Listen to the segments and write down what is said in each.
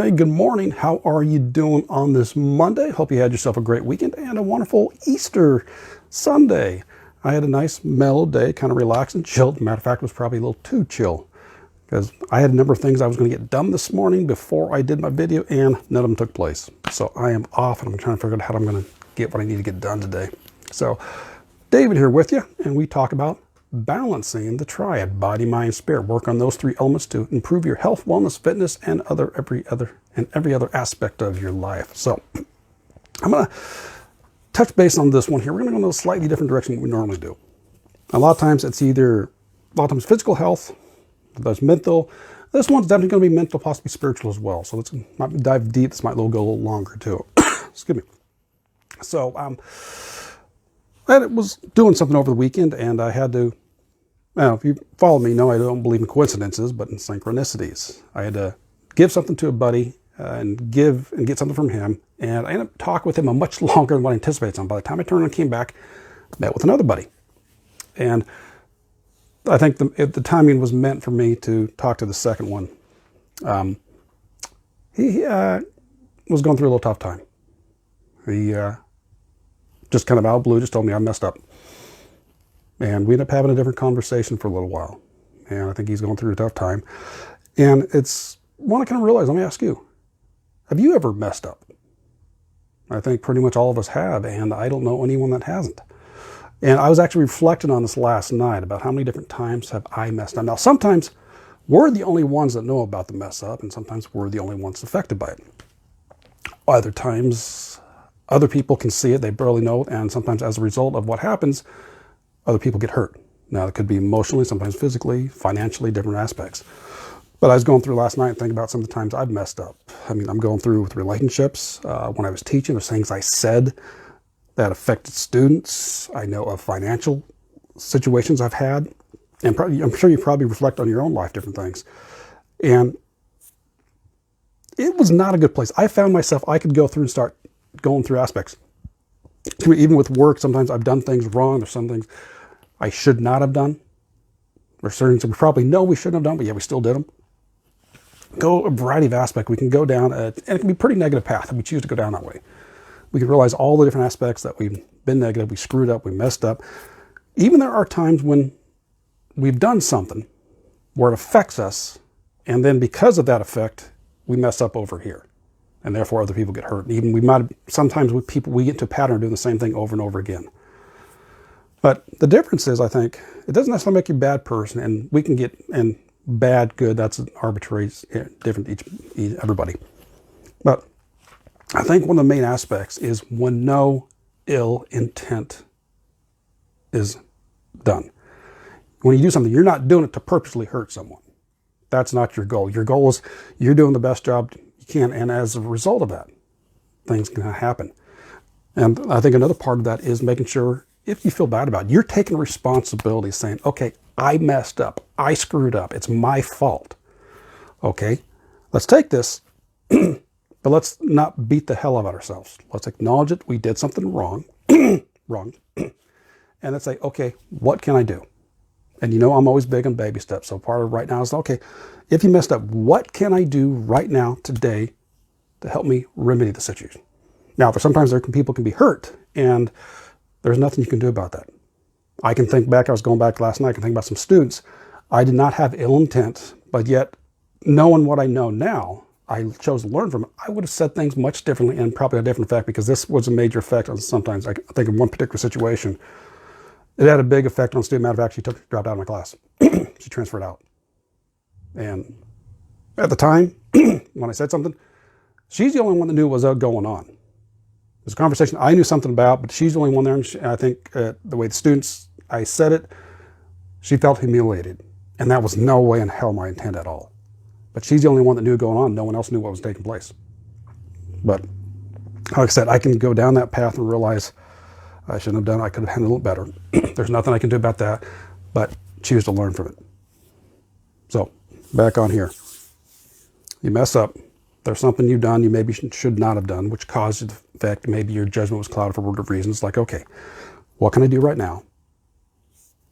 Hey, good morning. How are you doing on this Monday? Hope you had yourself a great weekend and a wonderful Easter Sunday. I had a nice mellow day, kind of relaxed and chilled. Matter of fact, it was probably a little too chill because I had a number of things I was going to get done this morning before I did my video, and none of them took place. So I am off, and I'm trying to figure out how I'm going to get what I need to get done today. So David here with you, and we talk about balancing the triad, body, mind, spirit. Work on those three elements to improve your health, wellness, fitness, and every other aspect of your life. So I'm going to touch base on this one here. We're going to go in a slightly different direction than we normally do. A lot of times physical health, there's mental. This one's definitely going to be mental, possibly spiritual as well. So let's not dive deep. This might go a little longer too. Excuse me. So I was doing something over the weekend, and I had to, now if you follow me, know I don't believe in coincidences, but in synchronicities. I had to give something to a buddy and get something from him, and I ended up talking with him much longer than what I anticipated. By the time I turned and came back, met with another buddy. And I think the timing was meant for me to talk to the second one. He was going through a little tough time. He just kind of out of blue just told me I messed up. And we ended up having a different conversation for a little while. And I think he's going through a tough time. And it's one I kind of realized, let me ask you, have you ever messed up? I think pretty much all of us have, and I don't know anyone that hasn't. And I was actually reflecting on this last night about how many different times have I messed up. Now, sometimes we're the only ones that know about the mess up, and sometimes we're the only ones affected by it. Other times, other people can see it, they barely know it, and sometimes as a result of what happens, other people get hurt. Now, it could be emotionally, sometimes physically, financially, different aspects. But I was going through last night and thinking about some of the times I've messed up. I mean, I'm going through with relationships. When I was teaching, there's things I said that affected students. I know of financial situations I've had. And I'm sure you probably reflect on your own life, different things. And it was not a good place. I found myself, I could go through and start going through aspects. Even with work, sometimes I've done things wrong. There's some things I should not have done. There's certain things we probably know we shouldn't have done, but yeah, we still did them. Go a variety of aspects. We can go down, and it can be a pretty negative path if we choose to go down that way. We can realize all the different aspects that we've been negative, we screwed up, we messed up. Even there are times when we've done something where it affects us, and then because of that effect, we mess up over here. And therefore other people get hurt. And sometimes with people, we get into a pattern of doing the same thing over and over again. But the difference is, I think, it doesn't necessarily make you a bad person, and we can get, and bad, good, that's arbitrary, different everybody. But I think one of the main aspects is when no ill intent is done. When you do something, you're not doing it to purposely hurt someone. That's not your goal. Your goal is you're doing the best job you can, and as a result of that, things can happen. And I think another part of that is making sure, if you feel bad about it, you're taking responsibility, saying, okay, I messed up. I screwed up. It's my fault. Okay, let's take this, but let's not beat the hell out of ourselves. Let's acknowledge it. We did something wrong, and let's say, okay, what can I do? And you know, I'm always big on baby steps. So part of right now is, okay, if you messed up, what can I do right now, today, to help me remedy the situation? Now, sometimes people can be hurt, and there's nothing you can do about that. I can think back, I was going back last night, I can think about some students. I did not have ill intent, but yet, knowing what I know now, I chose to learn from it. I would have said things much differently and probably a different effect, because this was a major effect on sometimes. I think in one particular situation, it had a big effect on a student. Matter of fact, she dropped out of my class. She transferred out. And at the time, when I said something, she's the only one that knew what was going on. It was a conversation I knew something about, but she's the only one there. And I think the way the students, I said it, she felt humiliated. And that was no way in hell my intent at all. But she's the only one that knew going on. No one else knew what was taking place. But like I said, I can go down that path and realize I shouldn't have done it. I could have handled it better. There's nothing I can do about that, but choose to learn from it. So back on here. You mess up. There's something you've done you maybe should not have done, which caused the effect. Maybe your judgment was clouded for whatever reasons. Like, okay, what can I do right now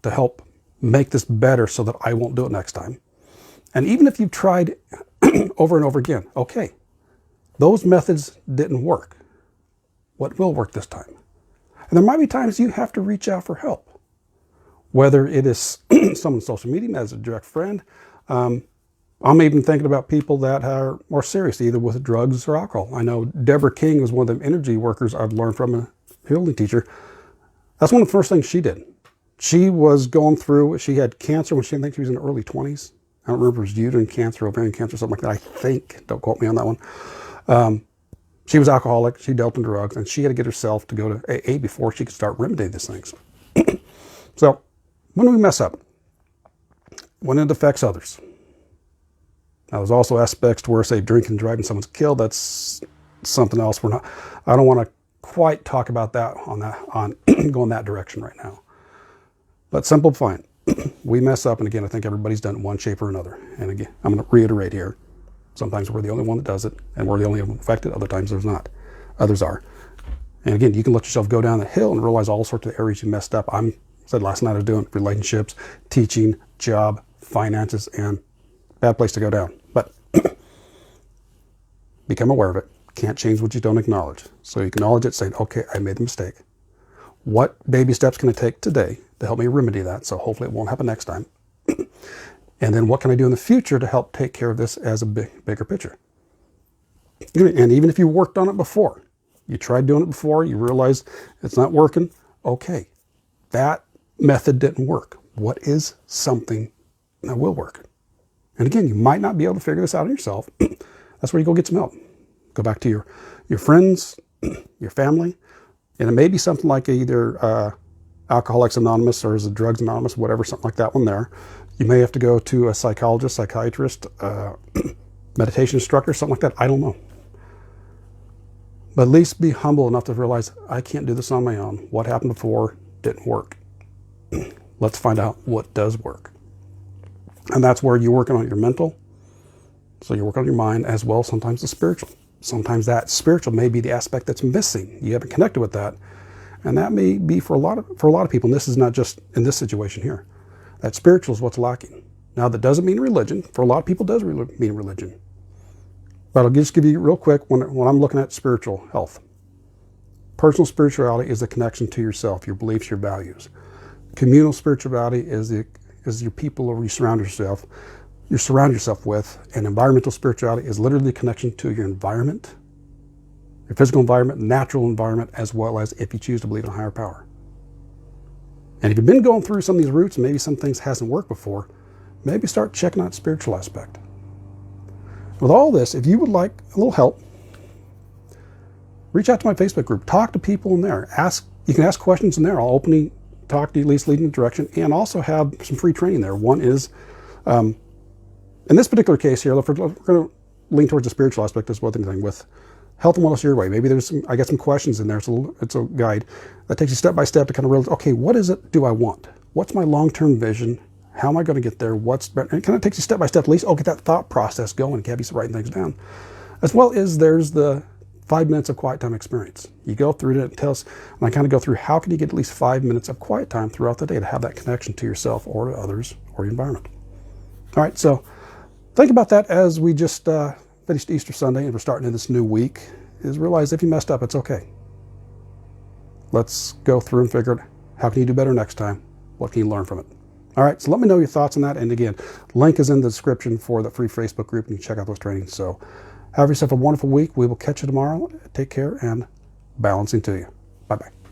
to help make this better so that I won't do it next time? And even if you've tried over and over again, okay, Those methods didn't work. What will work this time? And there might be times you have to reach out for help, whether it is someone on social media as a direct friend. I'm even thinking about people that are more serious, either with drugs or alcohol. I know Deborah King was one of the energy workers I've learned from, a healing teacher. That's one of the first things she did. She was going through, she had cancer when she, I think she was in her early 20s. I don't remember if it was uterine cancer, ovarian cancer, something like that. I think, don't quote me on that one. She was alcoholic, she dealt in drugs, and she had to get herself to go to AA before she could start remedying these things. So, when we mess up, when it affects others. Now, there's also aspects to where, say, drinking and driving someone's killed. That's something else. I don't want to quite talk about that on going that direction right now. But simplifying, we mess up, and again, I think everybody's done it in one shape or another. And again, I'm going to reiterate here. Sometimes we're the only one that does it, and we're the only one affected. Other times there's not. Others are. And again, you can let yourself go down the hill and realize all sorts of areas you messed up. I said last night I was doing relationships, teaching, job, finances, and bad place to go down. But become aware of it. Can't change what you don't acknowledge. So you acknowledge it, saying, okay, I made the mistake. What baby steps can I take today to help me remedy that? So hopefully it won't happen next time. And then what can I do in the future to help take care of this as a bigger picture? And even if you worked on it before, you tried doing it before, you realize it's not working, okay, that method didn't work. What is something that will work? And again, you might not be able to figure this out yourself. That's where you go get some help. Go back to your friends, your family, and it may be something like either Alcoholics Anonymous or is it Drugs Anonymous, whatever, something like that one there. You may have to go to a psychologist, psychiatrist, meditation instructor, something like that. I don't know. But at least be humble enough to realize I can't do this on my own. What happened before didn't work. Let's find out what does work. And that's where you're working on your mental. So you're working on your mind as well, sometimes the spiritual. Sometimes that spiritual may be the aspect that's missing. You haven't connected with that. And that may be for a lot of people. And this is not just in this situation here. That spiritual is what's lacking. Now, that doesn't mean religion. For a lot of people, it does mean religion. But I'll just give you real quick when I'm looking at spiritual health. Personal spirituality is a connection to yourself, your beliefs, your values. Communal spirituality is your people or you surround yourself with. And environmental spirituality is literally the connection to your environment, your physical environment, natural environment, as well as if you choose to believe in a higher power. And if you've been going through some of these routes, maybe some things hasn't worked before, maybe start checking out the spiritual aspect. With all this, if you would like a little help, reach out to my Facebook group. Talk to people in there. You can ask questions in there. I'll openly talk to you, at least lead in the direction, and also have some free training there. One is, in this particular case here, we're going to lean towards the spiritual aspect as well as anything with Health and Wellness Your Way. Maybe I got some questions in there. It's a guide that takes you step by step to kind of realize, okay, what is it do I want? What's my long-term vision? How am I going to get there? And it kind of takes you step by step, at least, get that thought process going and have you writing things down. As well as there's the 5 minutes of quiet time experience. You go through it and I kind of go through how can you get at least 5 minutes of quiet time throughout the day to have that connection to yourself or to others or your environment. All right, so think about that as we just finished Easter Sunday and we're starting in this new week, is realize if you messed up, it's okay. Let's go through and figure out how can you do better next time? What can you learn from it? All right, so let me know your thoughts on that. And again, link is in the description for the free Facebook group and you can check out those trainings. So have yourself a wonderful week. We will catch you tomorrow. Take care and balancing to you. Bye-bye.